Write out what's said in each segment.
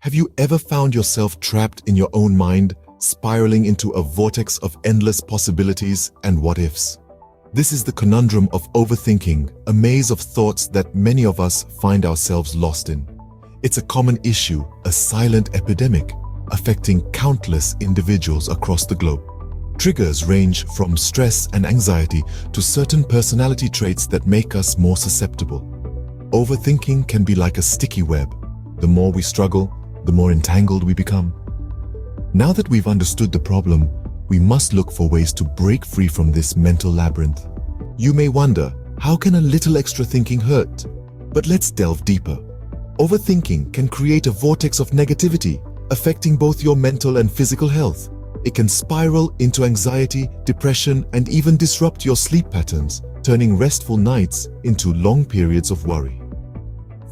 Have you ever found yourself trapped in your own mind, spiraling into a vortex of endless possibilities and what-ifs? This is the conundrum of overthinking, a maze of thoughts that many of us find ourselves lost in. It's a common issue, a silent epidemic, affecting countless individuals across the globe. Triggers range from stress and anxiety to certain personality traits that make us more susceptible. Overthinking can be like a sticky web. The more we struggle, the more entangled we become. Now that we've understood the problem, we must look for ways to break free from this mental labyrinth. You may wonder, how can a little extra thinking hurt? But let's delve deeper. Overthinking can create a vortex of negativity, affecting both your mental and physical health. It can spiral into anxiety, depression, and even disrupt your sleep patterns, turning restful nights into long periods of worry.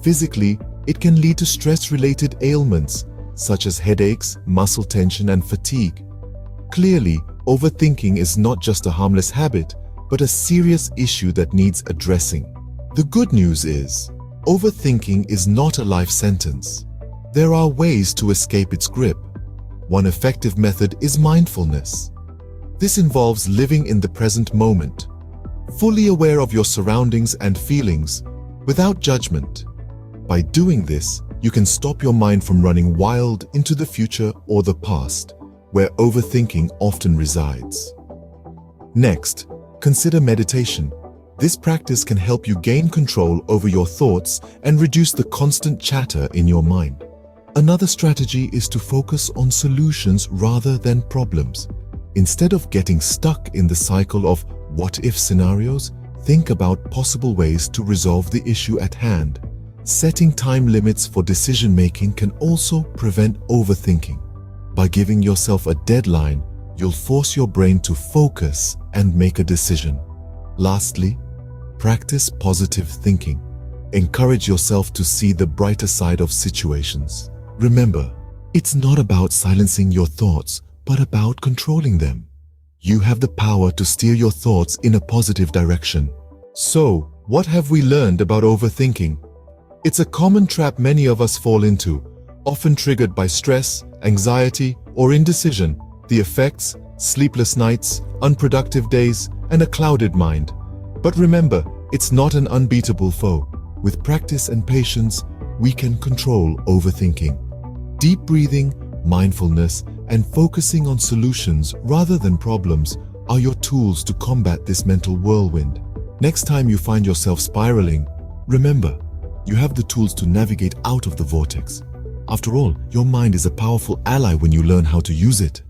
Physically, it can lead to stress-related ailments, such as headaches, muscle tension, and fatigue. Clearly, overthinking is not just a harmless habit, but a serious issue that needs addressing. The good news is, overthinking is not a life sentence. There are ways to escape its grip. One effective method is mindfulness. This involves living in the present moment, fully aware of your surroundings and feelings, without judgment. By doing this, you can stop your mind from running wild into the future or the past, where overthinking often resides. Next, consider meditation. This practice can help you gain control over your thoughts and reduce the constant chatter in your mind. Another strategy is to focus on solutions rather than problems. Instead of getting stuck in the cycle of what-if scenarios, think about possible ways to resolve the issue at hand. Setting time limits for decision-making can also prevent overthinking. By giving yourself a deadline, you'll force your brain to focus and make a decision. Lastly, practice positive thinking. Encourage yourself to see the brighter side of situations. Remember, it's not about silencing your thoughts, but about controlling them. You have the power to steer your thoughts in a positive direction. So, what have we learned about overthinking? It's a common trap many of us fall into, often triggered by stress, anxiety, or indecision. The effects: sleepless nights, unproductive days, and a clouded mind. But remember, it's not an unbeatable foe. With practice and patience, we can control overthinking. Deep breathing, mindfulness, and focusing on solutions rather than problems are your tools to combat this mental whirlwind. Next time you find yourself spiraling, remember, you have the tools to navigate out of the vortex. After all, your mind is a powerful ally when you learn how to use it.